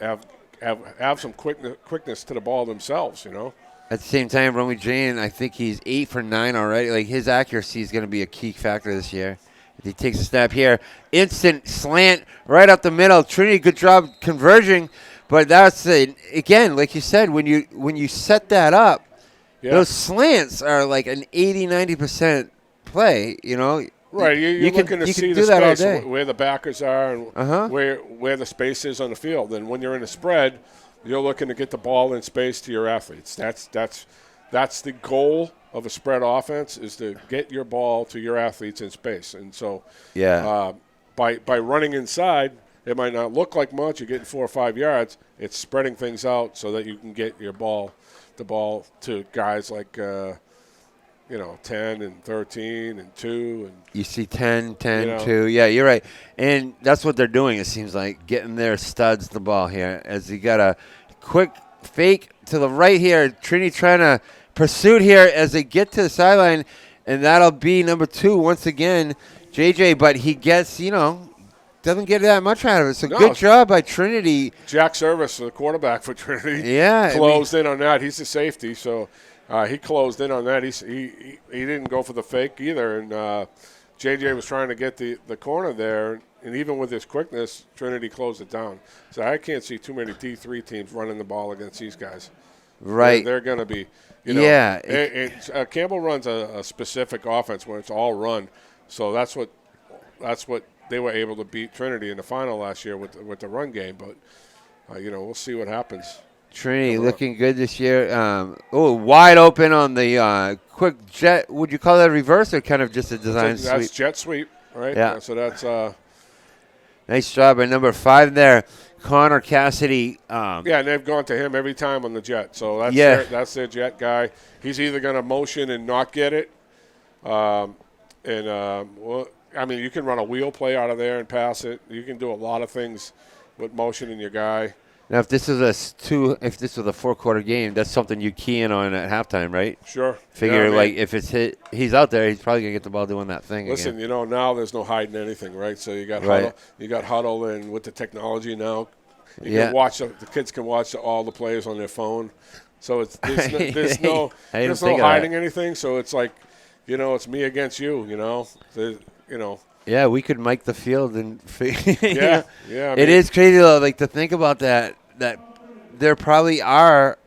have some quickness to the ball themselves, At the same time, Romy Jane, I think he's 8 for 9 already. Like, his accuracy is going to be a key factor this year. If he takes a snap here, instant slant right up the middle. Trinity, good job converging. But that's again, like you said, when you set that up, those slants are like an 80-90% play. Right, you're looking to see the space where the backers are and where the space is on the field. And when you're in a spread, you're looking to get the ball in space to your athletes. That's the goal of a spread offense, is to get your ball to your athletes in space. And so by running inside, it might not look like much. You're getting 4 or 5 yards. It's spreading things out so that you can get the ball to guys like 10 and 13 and 2. And you see 10, 2. Yeah, you're right. And that's what they're doing, it seems like, getting their studs the ball here. As you got a quick fake to the right here. Trinity trying to pursue here as they get to the sideline. And that'll be number 2 once again, JJ. But he gets, doesn't get that much out of it. So good job by Trinity. Jack Service, the quarterback for Trinity, yeah, closed in on that. He's the safety, so he closed in on that. He didn't go for the fake either, and JJ was trying to get the corner there, and even with his quickness, Trinity closed it down. So I can't see too many D3 teams running the ball against these guys. Right. They're going to be, Campbell runs a specific offense where it's all run, so that's what they were able to beat Trinity in the final last year with the run game. But, we'll see what happens. Trinity looking good this year. Wide open on the quick jet. Would you call that a reverse or kind of just a design sweep? That's jet sweep, right? Yeah. So that's nice job by number 5 there, Connor Cassidy. And they've gone to him every time on the jet. So that's their jet guy. He's either going to motion and not get it, you can run a wheel play out of there and pass it. You can do a lot of things with motioning your guy. Now, if this was a 4-quarter game, that's something you key in on at halftime, right? Sure. Figure if it's hit, he's out there, he's probably gonna get the ball doing that thing. Listen, again. Now there's no hiding anything, right? So you got huddle, and with the technology now, you can watch. The kids can watch all the players on their phone. So there's no hiding anything. So it's like, it's me against you. Yeah, we could mic the field and it is crazy though, like to think about that there probably are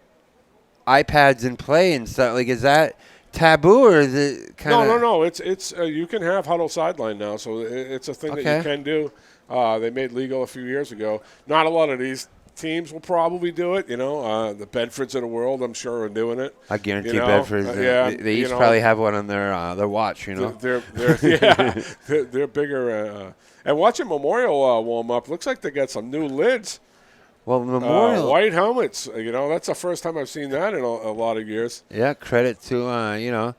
iPads in play and stuff. Like, is that taboo or is it kind of? No. It's you can have huddle sideline now, so it's a thing that you can do. They made legal a few years ago. Not a lot of these teams will probably do it. The Bedfords of the world, I'm sure, are doing it. I guarantee Bedfords. They each probably have one on their watch. They're bigger. And watching Memorial warm up, looks like they got some new lids. Well, Memorial white helmets. That's the first time I've seen that in a lot of years. Yeah, credit to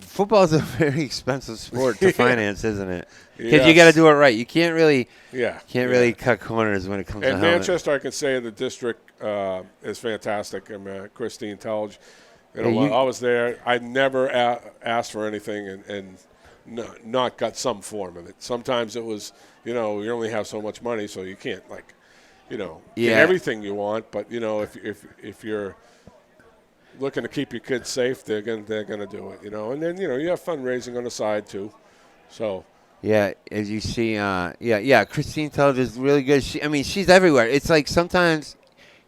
football is a very expensive sport to finance, isn't it? Because you got to do it right. You can't really, really cut corners when it comes to helmets. And Manchester, I can say the district is fantastic. Christine Telge. I was there. I never asked for anything and not got some form of it. Sometimes it was, you only have so much money, so you can't get everything you want. But if you're looking to keep your kids safe, they're gonna do it, And then you have fundraising on the side too. So yeah, as you see, Christine Telge is really good. She's everywhere. It's like sometimes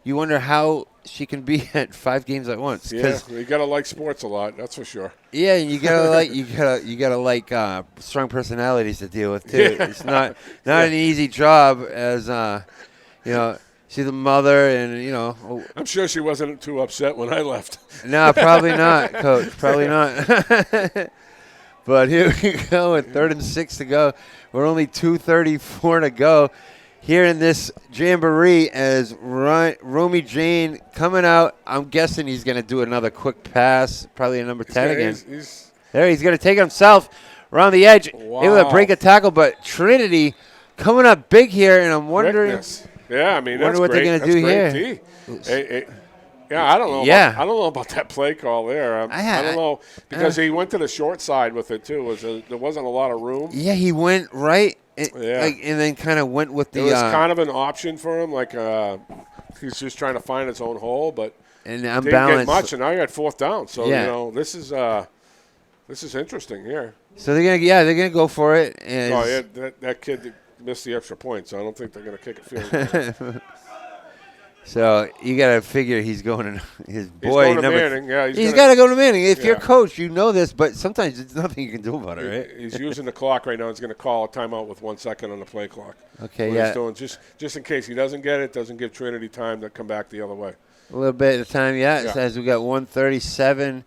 you wonder how she can be at 5 games at once. Yeah, you gotta like sports a lot, that's for sure. Yeah, and you gotta like strong personalities to deal with too. Yeah. It's not an easy job as she's a mother, and I'm sure she wasn't too upset when I left. No, probably not, Coach. Probably not. But here we go with 3rd and 6 to go. We're only 2:34 to go here in this Jamboree as Romy Jane coming out. I'm guessing he's going to do another quick pass, probably a number 10 again. He's going to take it himself around the edge, able to break a tackle. But Trinity coming up big here, and I'm wondering. Quickness. Yeah, that's what they're going to do here. I don't know. Yeah. I don't know about that play call there. I don't know because he went to the short side with it too. There wasn't a lot of room. Yeah, he went right, and then kind of went with the. It was kind of an option for him, like he's just trying to find his own hole, but and didn't get much. And now you got 4th down, so this is interesting here. So they're gonna go for it. That kid missed the extra point, so I don't think they're gonna kick a field goal. So you got to figure he's going to his boy. He's going to Manning. Yeah, he's got to go to Manning. If you're coach, you know this, but sometimes there's nothing you can do about it, right? He's using the clock right now. He's going to call a timeout with 1 second on the play clock. Okay, He's doing just in case he doesn't get it, doesn't give Trinity time to come back the other way. A little bit of time, It says we got 137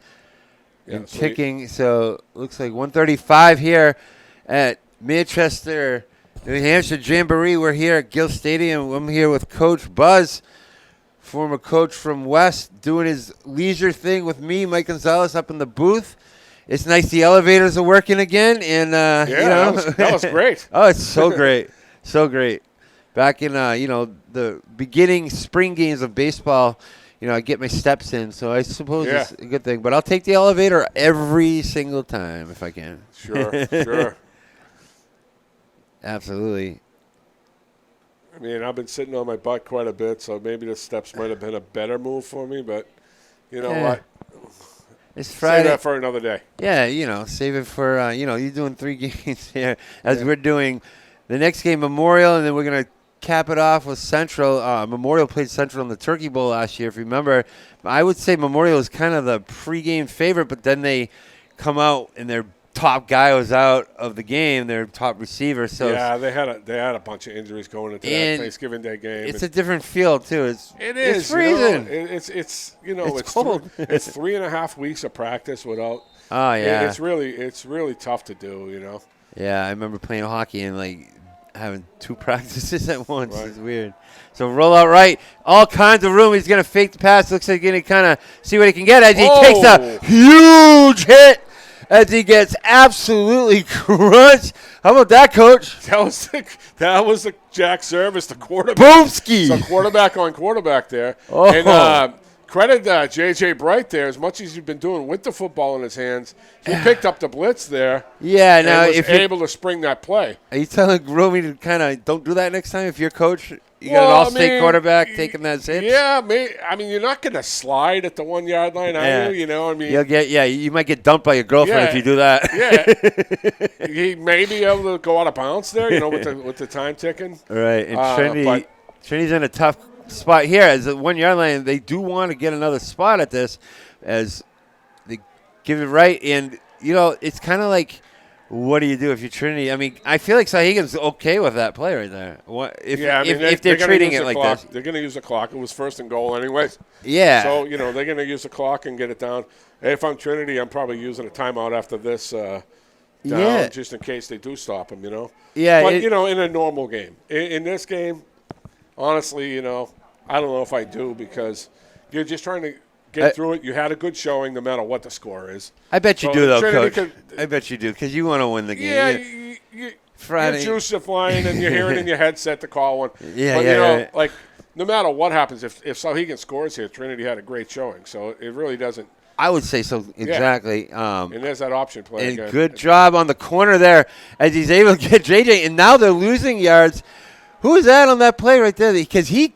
and ticking. So looks like 135 here at Manchester, New Hampshire Jamboree. We're here at Gill Stadium. I'm here with Coach Buzz, former coach from West, doing his leisure thing with me, Mike Gonzalez, up in the booth. It's nice the elevators are working again, and that was great. Oh, it's so great, so great. Back in the beginning spring games of baseball, I get my steps in, so I suppose it's a good thing. But I'll take the elevator every single time if I can. Sure. Absolutely. I mean, I've been sitting on my butt quite a bit, so maybe the steps might have been a better move for me, but you know what? It's Friday. Save that for another day. Yeah, save it for, you're doing 3 games here as we're doing the next game, Memorial, and then we're going to cap it off with Central. Memorial played Central in the Turkey Bowl last year, if you remember. I would say Memorial is kind of the pregame favorite, but then they come out and their top guy was out of the game, their top receiver. So they had a bunch of injuries going into that Thanksgiving Day game. It's a different feel too. It's freezing. It's cold. It's 3.5 weeks of practice without. Oh yeah. It's really tough to do. Yeah, I remember playing hockey and having 2 practices at once. Right. It's weird. So roll out right. All kinds of room. He's going to fake the pass. Looks like he's going to kind of see what he can get as he takes a huge hit as he gets absolutely crunched. How about that, Coach? That was the Jack Service, the quarterback. Boomski. So quarterback on quarterback there. Oh. And credit J.J. Bright there. As much as he's been doing with the football in his hands, he picked up the blitz there. Yeah, now and was able to spring that play. Are you telling Romy to kind of don't do that next time if you're coach? You got an all-state quarterback taking that hit? Yeah, you're not going to slide at the 1 yard line, are you? You might get dumped by your girlfriend if you do that. Yeah, he may be able to go out of bounds there, with the time ticking. Right, and Trinity's in a tough spot here as the 1 yard line. They do want to get another spot at this as they give it right, and it's kind of like, what do you do if you're Trinity? I mean, I feel like Souhegan's okay with that play right there. If they're treating it like this. They're going to use the clock. It was 1st and goal anyways. Yeah. So, they're going to use the clock and get it down. If I'm Trinity, I'm probably using a timeout after this down just in case they do stop him, Yeah. But, in a normal game. In this game, honestly, I don't know if I do because you're just trying to get through it. You had a good showing no matter what the score is. I bet you do, though, Coach. I bet you do because you want to win the game. Yeah, Friday. Your juice are flying and you're hearing in your headset to call one. Yeah, but, no matter what happens, if Souhegan scores here, Trinity had a great showing. So it really doesn't. I would say so, exactly. And there's that option play and again. Good job on the corner there as he's able to get JJ. And now they're losing yards. Who is that on that play right there? Because he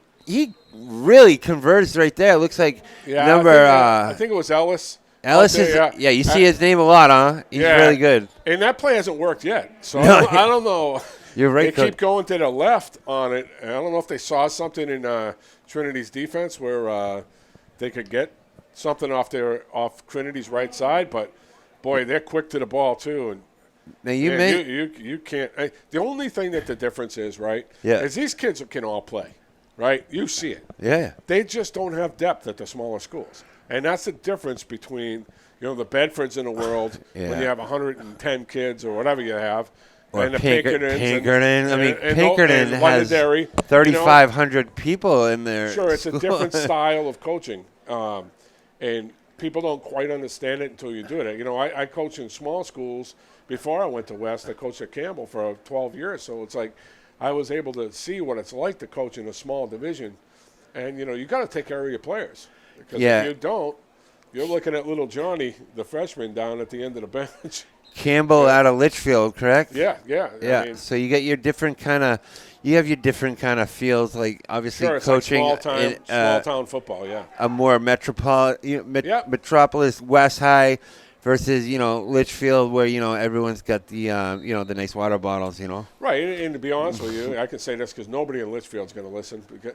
really converts right there. It looks like I think it was Ellis. Ellis you see his name a lot, huh? He's really good. And that play hasn't worked yet. So I don't know. You're right, They keep going to the left on it. I don't know if they saw something in Trinity's defense where they could get something off Trinity's right side, but boy, they're quick to the ball too. And now you can't. The only thing that the difference is, right? Yeah. Is these kids can all play, right? You see it. Yeah. They just don't have depth at the smaller schools, and that's the difference between the Bedfords in the world when you have 110 kids or whatever you have. Or and the Pinkerton. Pinkerton has 3,500 people in there. Sure, it's a different style of coaching, and people don't quite understand it until you do it. I coach in small schools. Before I went to West, I coached at Campbell for 12 years, so it's like I was able to see what it's like to coach in a small division. And, you got to take care of your players. Because if you don't, you're looking at little Johnny, the freshman, down at the end of the bench. Campbell out of Litchfield, correct? Yeah. I mean, so you get your different kind of – you have your different kind of fields, like obviously coaching like small town football, a more metropolis, West High, versus, Litchfield where, everyone's got the, the nice water bottles, Right, and to be honest with you, I can say this because nobody in Litchfield's going to listen. Because,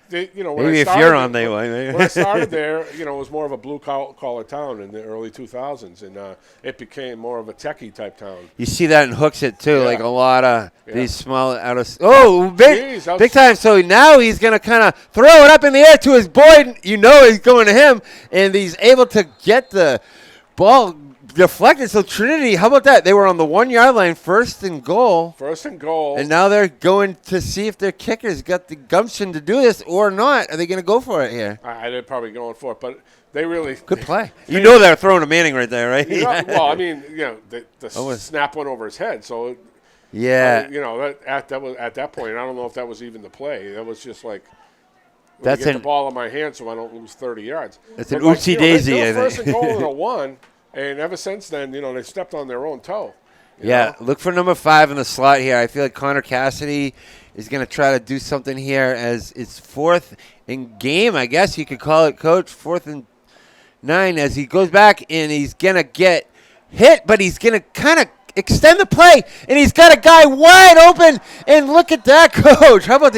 maybe if you're on, they will. When I started there, it was more of a blue-collar town in the early 2000s, and it became more of a techie type town. You see that in Hooksett, too, like a lot of these small big time. So now he's going to kind of throw it up in the air to his boy. He's going to him, and he's able to get the ball deflected. So Trinity, how about that? They were on the 1 yard line, first and goal. And now they're going to see if their kicker's got the gumption to do this or not. Are they going to go for it here? They're probably going for it, but they really good play. They're throwing a Manning right there, right? The snap went over his head, so yeah. At that point, I don't know if that was even the play. That was just like. That's get the ball in my hand so I don't lose 30 yards. It's an oopsie daisy, I think. First and goal in a 1, and ever since then, they stepped on their own toe. Look for number 5 in the slot here. I feel like Connor Cassidy is going to try to do something here as it's 4th in game, I guess you could call it, Coach. 4th and 9 as he goes back, and he's going to get hit, but he's going to kind of extend the play, and he's got a guy wide open. And look at that, Coach. How about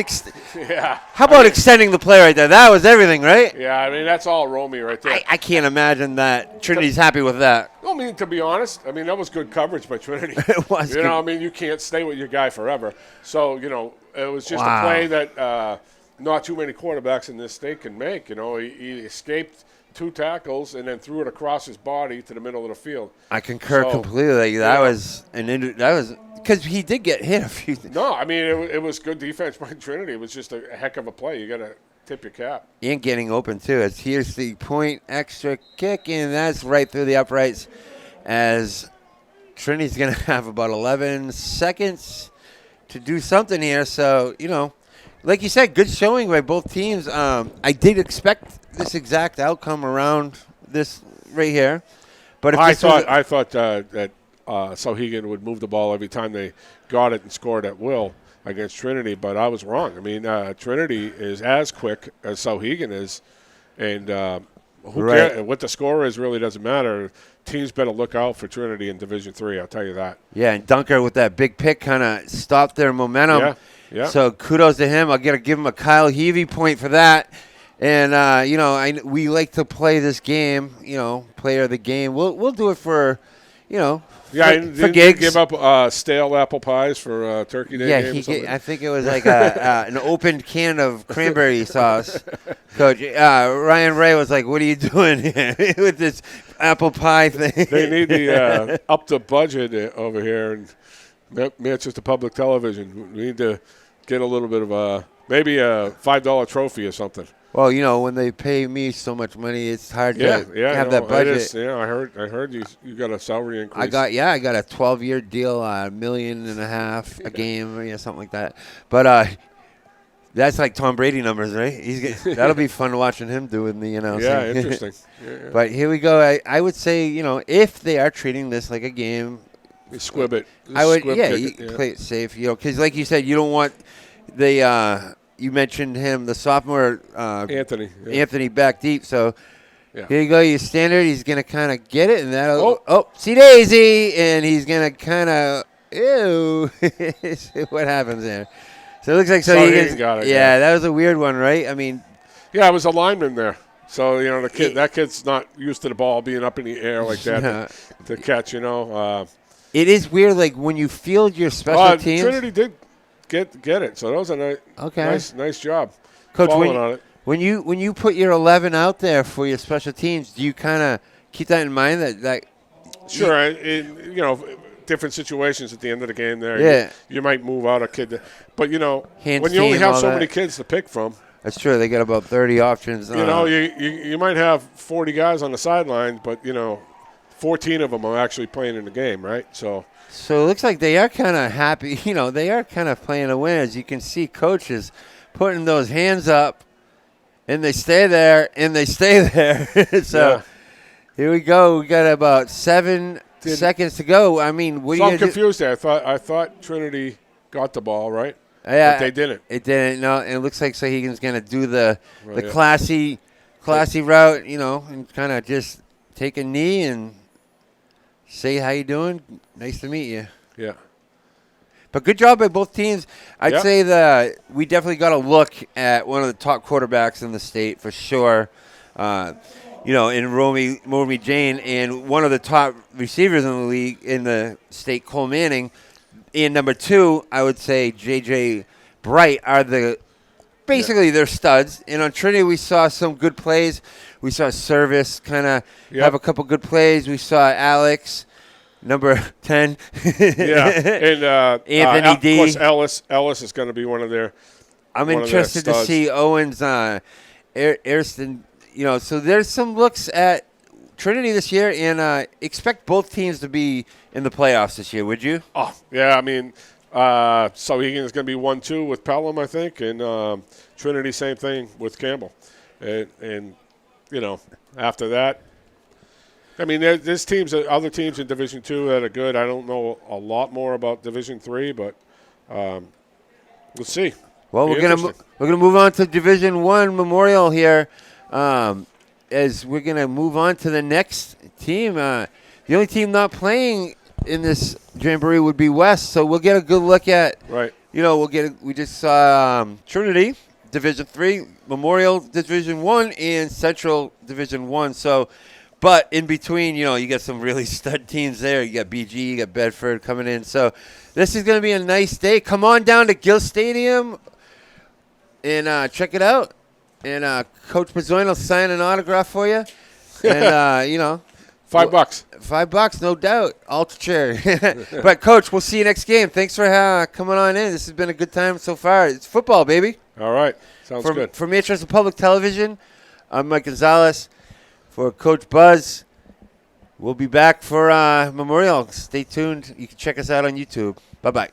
extending the play right there? That was everything, right? Yeah, that's all Romy right there. I can't imagine that Trinity's happy with that. To be honest, that was good coverage by Trinity. It was. You can't stay with your guy forever. So, it was just a play that not too many quarterbacks in this state can make. He escaped 2 tackles and then threw it across his body to the middle of the field. I concur completely. That was because he did get hit a few times. No, it was good defense by Trinity. It was just a heck of a play. You got to tip your cap. And getting open too. Here's the point extra kick, and that's right through the uprights. As Trinity's going to have about 11 seconds to do something here. So like you said, good showing by both teams. I did expect this exact outcome around this right here, but if I thought that Souhegan would move the ball every time they got it and scored at will against Trinity, but I was wrong. Trinity is as quick as Souhegan is, and who cares what the score is really doesn't matter. Teams better look out for Trinity in Division III. I'll tell you that. Yeah, and Dunker with that big pick kind of stopped their momentum. Yeah. So kudos to him. I'll give him a Kyle Heavey point for that. And we like to play this game. Player of the game. We'll do it for, for gigs. Give up stale apple pies for Turkey Day game. I think it was like an opened can of cranberry sauce. Coach Ryan Ray was like, "What are you doing here with this apple pie thing?" They need the up the budget over here, and it's just a public television. We need to get a little bit of maybe a $5 trophy or something. Well, when they pay me so much money, it's hard to have that budget. I heard you got a salary increase. I got a 12-year deal, $1.5 million a game, something like that. But that's like Tom Brady numbers, right? That'll be fun watching him doing the Yeah, interesting. Yeah. But here we go. I would say if they are treating this like a game, squib it. I would play it safe. Because like you said, you don't want the. You mentioned him, the sophomore Anthony back deep. So here you go, you standard. He's going to kind of get it, and that'll see Daisy, and he's going to kind of what happens there? So it looks like he got it. Yeah, that was a weird one, right? It was a lineman there. So that kid's not used to the ball being up in the air like that to catch. It is weird, like when you field your special teams. Trinity did. Get it. So that was a nice job. Coach, on it. when you put your 11 out there for your special teams, do you kind of keep that in mind that sure, different situations at the end of the game there. You might move out a kid, but when you only have so many kids to pick from. That's true. They got about 30 options. You might have 40 guys on the sideline, but 14 of them are actually playing in the game, right? So it looks like they are kind of happy. They are kind of playing to win. As you can see, coaches putting those hands up, and they stay there, and they stay there. Here we go. We got about 7 seconds to go. What I'm confused there. I thought Trinity got the ball, right? Yeah, but they didn't. It didn't. No, and it looks like Souhegan's going to do the classy route, and kind of just take a knee and say how you doing. Nice to meet you. Yeah. But good job by both teams. I'd say that we definitely got to look at one of the top quarterbacks in the state for sure. In Romy Jane, and one of the top receivers in the league in the state, Cole Manning. And number 2, I would say J.J. Bright are basically they're studs. And on Trinity, we saw some good plays. We saw Service kind of have a couple good plays. We saw Alex, number 10. And Anthony D. Of course, Ellis is going to be one of their. I'm interested to see Owens, Ariston. So there's some looks at Trinity this year, and expect both teams to be in the playoffs this year. Would you? Oh, yeah. I mean, Souhegan is going to be 1-2 with Pelham, I think, and Trinity same thing with Campbell, and after that, I mean, there's other teams in Division II that are good. I don't know a lot more about Division III, but let's see. Well, we're gonna move on to Division I Memorial here. As we're going to move on to the next team. The only team not playing in this Jamboree would be West, so we'll get a good look at, we just saw Trinity, Division III, Memorial, Division I, and Central, Division I. So, but in between, you got some really stud teams there. You got BG, you got Bedford coming in. So this is going to be a nice day. Come on down to Gill Stadium and check it out. And Coach Mazzoin will sign an autograph for you. And, $5. $5, no doubt. Alter chair. But, Coach, we'll see you next game. Thanks for coming on in. This has been a good time so far. It's football, baby. All right. Sounds good. For Manchester Public Television, I'm Mike Gonzalez. For Coach Buzz, we'll be back for Memorial. Stay tuned. You can check us out on YouTube. Bye-bye.